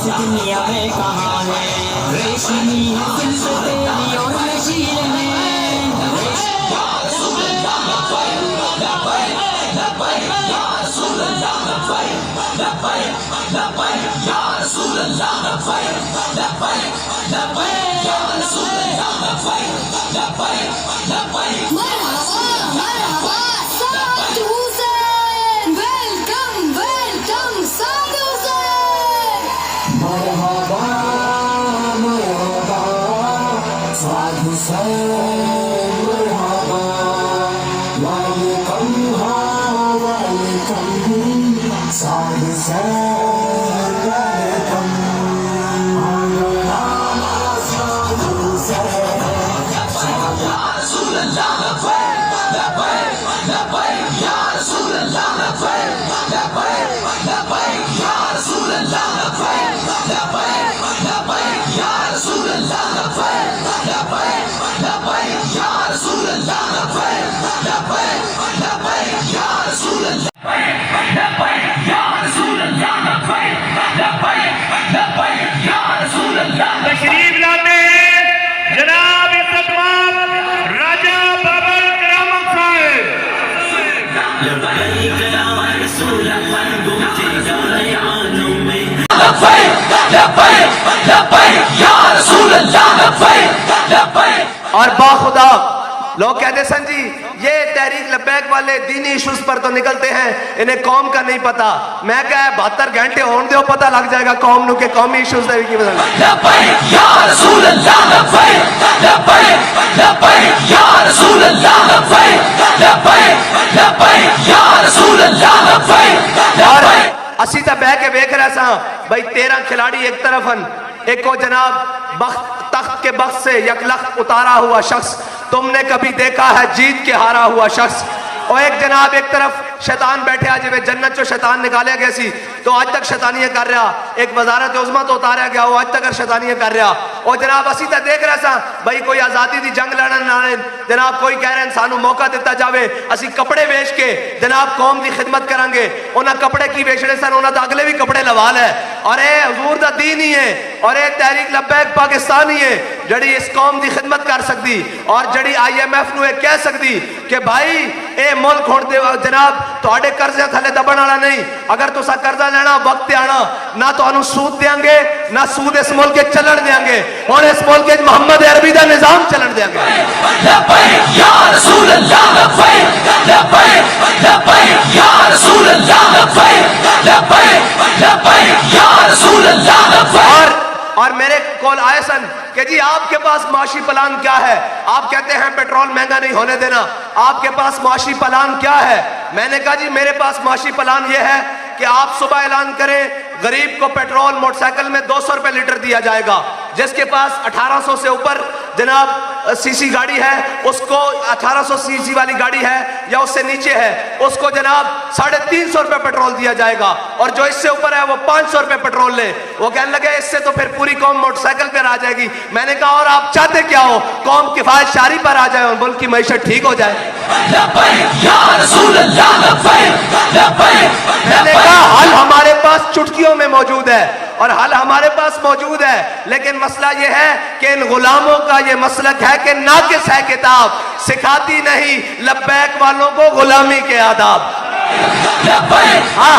दुनिया में कहाँ है रेशमी जुल्फ तेरी और नशील में तशरीफ लाते हैं जनाब इज्जतमान राजा बाबर करामत साहब। और बाखुदा लोग कहते सन जी ये तहरीक लब्बैक वाले दीनी इश्यूज पर तो निकलते हैं, इन्हें कौम का नहीं पता। मैं क्या 72 घंटे होने दो, पता लग जाएगा कौम नु के कौमी इश्यूज की वजह और असी तो बह के वेख रहे सा भाई 13 खिलाड़ी एक तरफ हन, एक को जनाब तख्त के बख्त से यकलख्त उतारा हुआ शख्स, तुमने कभी देखा है जीत के हारा हुआ शख्स। और एक जनाब एक तरफ शैतान बैठे आज वे जन्नत चो शैतान निकाले गए सी तो आज तक शैतानियां कर रहा, एक वजारत उज़्मा तो उतारा गया वो आज तक शैतानियां कर रहा। और जनाब असी तो देख रहे सा भाई कोई आजादी की जंग लड़न नाले जनाब कोई कह रहे हैं सानू मौका दिता जाए, असी कपड़े बेच के जनाब कौम की खिदमत करांगे। उन्हें कपड़े की बेचने सन, उन्हें तो अगले भी कपड़े लवाल है और ये हुजूर दा दीन ही है और ये तहरीक लब्बैक पाकिस्तान ही है जड़ी इस कौम की खिदमत कर सकती और जड़ी IMF नू कह सकती कि भाई ये मुल्क होने दे जनाब तुहाडे कर्जे थले दबण वाला नहीं। अगर तुसा कर्जा लेना वक्त आना ना तो सूद देंगे ना सूद इस मुल्क के चलन देंगे, और इस मुल्क के मोहम्मद अरबी का निजाम चलन देंगे। और मेरे कॉल आए सन कि जी आपके पास माशी प्लान क्या है? आप कहते हैं पेट्रोल महंगा नहीं होने देना, आपके पास माशी प्लान क्या है? मैंने कहा जी मेरे पास माशी प्लान ये है कि आप सुबह ऐलान करें गरीब को पेट्रोल मोटरसाइकिल में 200 रुपए लीटर दिया जाएगा, जिसके पास 1800 से ऊपर जनाब सीसी गाड़ी है उसको 1800 सीसी वाली गाड़ी है या उससे नीचे है उसको जनाब 350 रुपए पेट्रोल दिया जाएगा, और जो इससे ऊपर है वो 500 रुपए पेट्रोल ले। वो कहने लगे इससे तो फिर पूरी कौम मोटरसाइकिल पर आ जाएगी। मैंने कहा और आप चाहते क्या हो? कौम किफायत शारी पर आ जाए और मुल्क की मईशत ठीक हो जाए। मैंने कहा हल हमारे पास चुटकियों में मौजूद है और हल हमारे पास मौजूद है, लेकिन मसला यह है कि इन गुलामों का यह मसलक है कि नाकिस है किताब, सिखाती नहीं लब्बैक वालों को गुलामी के आदाब। हाँ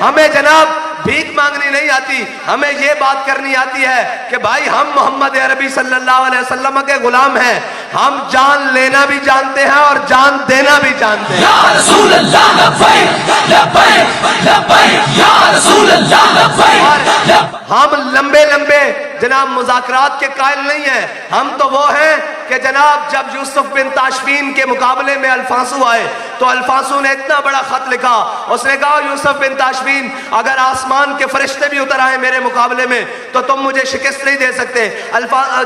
हमें जनाब भीख मांगनी नहीं आती, हमें ये बात करनी आती है कि भाई हम मोहम्मद अरबी सल्लल्लाहु अलैहि वसल्लम के गुलाम हैं, हम जान लेना भी जानते हैं और जान देना भी जानते हैं। हम लंबे लंबे जनाब मुज़ाकरात के कायल नहीं हैं, हम तो वो हैं कि जनाब जब यूसुफ बिन ताशफीन के मुकाबले में अल्फांसू आए तो अल्फांसू ने इतना बड़ा खत लिखा। उसने कहा यूसुफ बिन ताशफीन, अगर आसमान के फरिश्ते भी उतर आए मेरे मुकाबले में तो तुम मुझे शिकस्त नहीं दे सकते।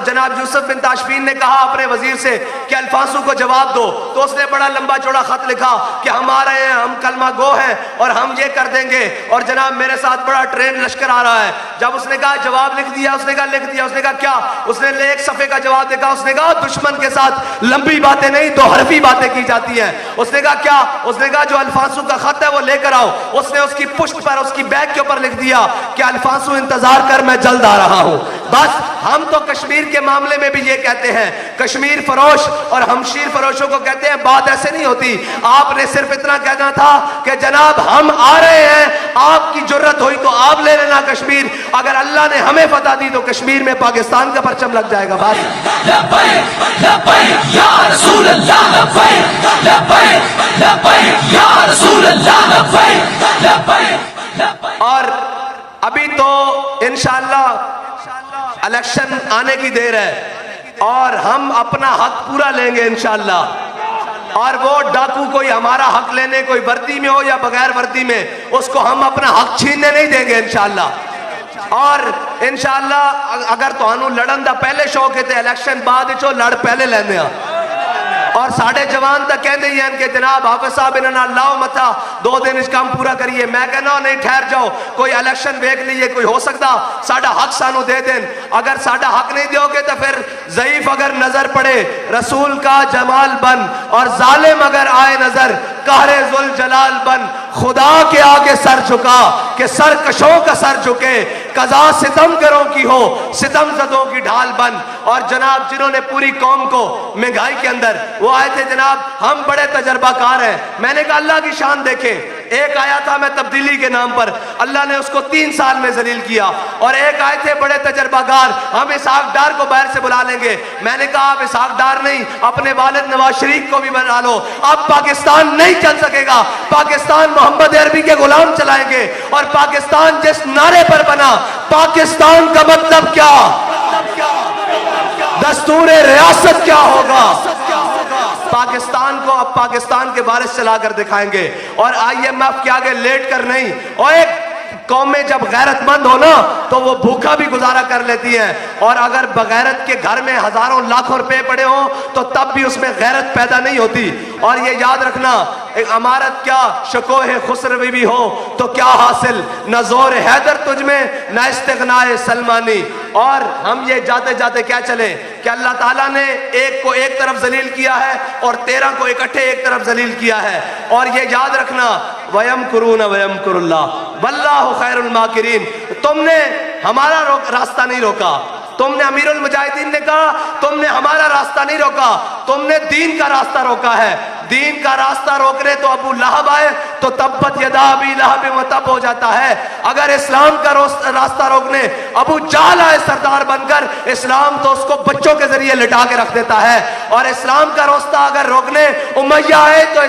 जनाब यूसुफ बिन ताशफीन ने कहा अपने वजीर से कि अल्फांसू को जवाब दो। तो उसने बड़ा लंबा चौड़ा खत लिखा कि हम आ रहे हैं, हम कलमा गो हैं और हम ये कर देंगे, और जनाब मेरे साथ बड़ा ट्रेन लश्कर आ रहा है। जब उसने कहा जवाब लिख दिया, उसने कहा लिख दिया। उसने कहा क्या? उसने एक सफे का जवाब देखा। उसने कहा दुश्मन के साथ लंबी बातें नहीं, दो हरफी बातें की जाती हैं। उसने कहा क्या? उसने कहा जो अल्फांसू का खत है वो लेकर आओ। उसने उसकी पुष्ट पर, उसकी बैग के ऊपर लिख दिया कि अल्फांसू इंतजार कर, मैं जल्द आ रहा हूं। बस हम तो कश्मीर के मामले में भी ये कहते हैं, कश्मीर फरोश और हमशीर फरोशों को कहते हैं बात ऐसे नहीं होती। आपने सिर्फ इतना कहना था कि जनाब हम आ रहे हैं, आपकी जरूरत हुई तो आप ले लेना कश्मीर। अगर अल्लाह ने हमें फतह दी तो कश्मीर में पाकिस्तान का परचम लग जाएगा। बस और अभी तो इंशाअल्लाह इलेक्शन आने की देर है और हम अपना हक पूरा लेंगे इंशाअल्लाह। और वो डाकू कोई हमारा हक लेने, कोई वर्दी में हो या बगैर वर्दी में, उसको हम अपना हक छीनने नहीं देंगे इंशाअल्लाह। और इंशाअल्लाह अगर तुहानू लड़न दा पहले शौक है तो इलेक्शन बाद चो लड़ पहले लेने आ। और साढ़े जवान तक कहते ही हैं कि जनाब हाफिज साहब इन्होंने लाओ मथा 2 दिन इस काम पूरा करिए। मैं कहना नहीं, ठहर जाओ, कोई इलेक्शन देख लीजिए, कोई हो सकता साडा हक सानू दे देन। अगर साडा हक नहीं दोगे तो फिर ज़ईफ अगर नजर पड़े रसूल का जमाल बन, और जालिम अगर आए नजर कहरे जुल जलाल बन। खुदा के आगे सर झुका कि सरकशों का सर झुके, कजा सितम करों की हो सितम ज़दों की ढाल बन। और जनाब जिन्होंने पूरी कौम को महंगाई के अंदर वो आए थे, जनाब हम बड़े तजर्बाकार हैं। मैंने कहा अल्लाह की शान देखे, एक आया था मैं तब्दीली के नाम पर, अल्लाह ने उसको 3 साल में जलील किया। और एक आए थे बड़े तजर्बाकार, हम इसहाक डार को बाहर से बुला लेंगे। मैंने कहा आप इसहाक डार नहीं, अपने वालिद नवाज शरीफ को भी बना लो। अब पाकिस्तान नहीं चल सकेगा, पाकिस्तान मोहम्मद अरबी के गुलाम चलाएंगे। और पाकिस्तान जिस नारे पर बना, पाकिस्तान का मतलब क्या, दस्तूर रियासत क्या होगा, पाकिस्तान को अब पाकिस्तान के बारिश चलाकर दिखाएंगे। और IMF के आगे लेट कर नहीं। और एक कौम में जब गैरतमंद हो ना तो वो भूखा भी गुजारा कर लेती है, और अगर बगैरत के घर में हजारों लाखों रुपए पड़े हो तो तब भी उसमें गैरत पैदा नहीं होती। और ये याद रखना, एक अमारत क्या शकोह खुसरवी भी हो तो क्या हासिल, न जोर हैदर तुझ में न इस्तिगनाए सलमानी। और हम ये जाते जाते क्या चले कि अल्लाह ताला ने एक को एक तरफ जलील किया है और 13 को इकट्ठे एक तरफ जलील किया है। और ये याद रखना, वयम कुरून वयम कुरुल्लाह वल्लाहु खैरुल माकिरीन। तुमने हमारा रास्ता नहीं रोका, तुमने अमीरुल मुजाहिदीन ने कहा तुमने हमारा रास्ता नहीं रोका, तुमने दीन का रास्ता रोका है। दीन का रास्ता रोक रहे तो अबू लहब आए तो तब्बत यदा अबी लहब व तब हो जाता है। अगर इस्लाम का रास्ता रोकने अबू जाहल आए सरदार बनकर, इस्लाम तो उसको बच्चों के जरिए लिटा के रख देता है। और इस्लाम का रास्ता अगर रोकने उमैया आए तो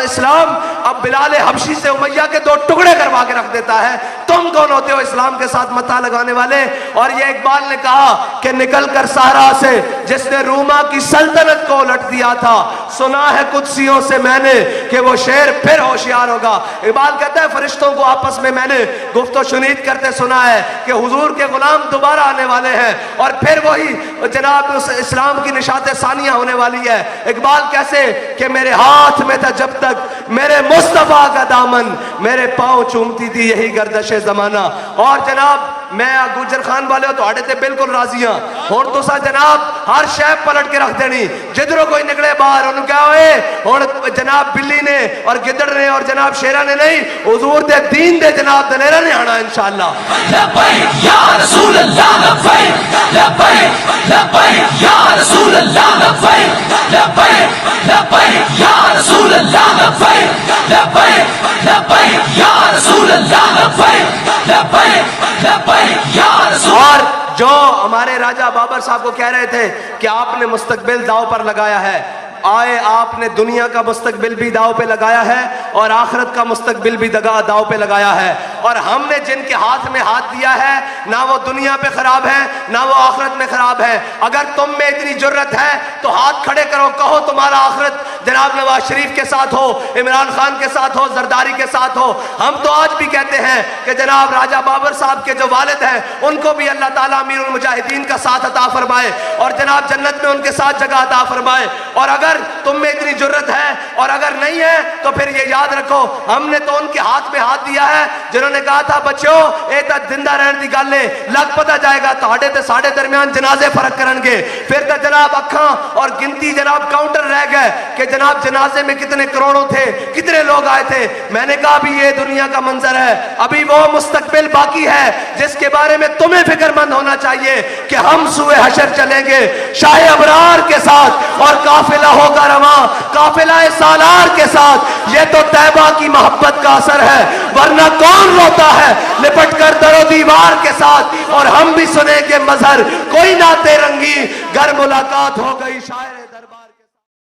इस्लाम अब बिलाल हबशी से उमैया के 2 टुकड़े करवा के रख देता है। तुम कौन होते हो इस्लाम के साथ मत्था लगाने वाले? और ये इकबाल ने कहा कि निकल कर सहरा से जिसने रूमा की सल्तनत को उलट दिया था, सुना है कुदसियों से मैंने कि वो शेर फिर होशियार होगा। इकबाल कहता है फरिश्तों को आपस में मैंने गुफ्तो शुनीद करते सुना है कि हुजूर के गुलाम दोबारा आने वाले हैं और फिर वही जनाब उस इस्लाम की निशात सानिया होने वाली है। इकबाल कैसे कि मेरे हाथ में था जब तक मेरे मुस्तफा का दामन, मेरे पांव चूमती थी यही गर्दश जमाना। और जनाब मैं गुजर खान वाले तो आड़े ते बिल्कुल राजी हाँ। हुण तुसा जनाब हर शय पलट के रख देनी, जिधरों कोई निकले बाहर उन्होंने क्या होए हुण जनाब बिल्ली ने और गिदड़ ने और जनाब शेरा ने नहीं, हुजूर दे दीन दे जनाब दलेरा ने आना इंशाअल्लाह। लब्बैक या रसूल अल्लाह, लब्बैक लब्बैक लब्बैक या रसूल अल्लाह, लब्बैक लब्बैक लब्बैक या रसूल अल्लाह, लब्बैक लब्बैक लब्बैक या रसूल अल्लाह, लब्बैक लब्बैक लब्बैक या रसूल। और जो हमारे राजा बाबर साहब को कह रहे थे कि आपने मुस्तकबिल दाव पर लगाया है, आए आपने दुनिया का मुस्तकबिल भी दाव पे लगाया है और आखिरत का मुस्तकबिल भी दाव पे लगाया है। और हमने जिनके हाथ में हाथ दिया है ना वो दुनिया पे खराब है ना वो आखिरत में खराब है। अगर तुम में इतनी जुर्रत है तो हाथ खड़े करो, कहो तुम्हारा आखिरत जनाब नवाज शरीफ के साथ हो, इमरान खान के साथ हो, जरदारी के साथ हो। हम तो आज भी कहते हैं कि जनाब राजा बाबर साहब के जो वालिद हैं उनको भी अल्लाह ताला अमीरुल मुजाहिदीन का साथ अता फरमाए और जनाब जन्नत में उनके साथ जगह अता फरमाए। और अगर तुम में इतनी जुर्रत है और अगर नहीं है तो फिर ये याद रखो, हमने तो उनके हाथ में हाथ दिया है जिन्होंने कहा था बच्चों ए ता जिंदा रहने की गल है, लग पता जाएगा ਤੁਹਾਡੇ ਤੇ ਸਾਡੇ दरमियान जनाजे फर्क करनगे। फिर तो जनाब अखा और गिनती जनाब काउंटर रह गए कि जनाब जनाजे में कितने करोड़ों थे, कितने लोग आए थे। मैंने कहा अभी ये दुनिया का मंजर है, अभी वो मुस्तकबिल बाकी है जिसके बारे में तुम्हें फिक्रमंद होना चाहिए कि हम सुए हशर चलेंगे शाह अबरार के साथ और काफिला होगा रवा काफिला सालार के साथ। ये तो तैबा की मोहब्बत का असर है, वरना कौन रोता है लिपट कर दरो दीवार के साथ। और हम भी सुनेंगे मजहर कोई नाते रंगी, घर मुलाकात हो गई शायर दरबार।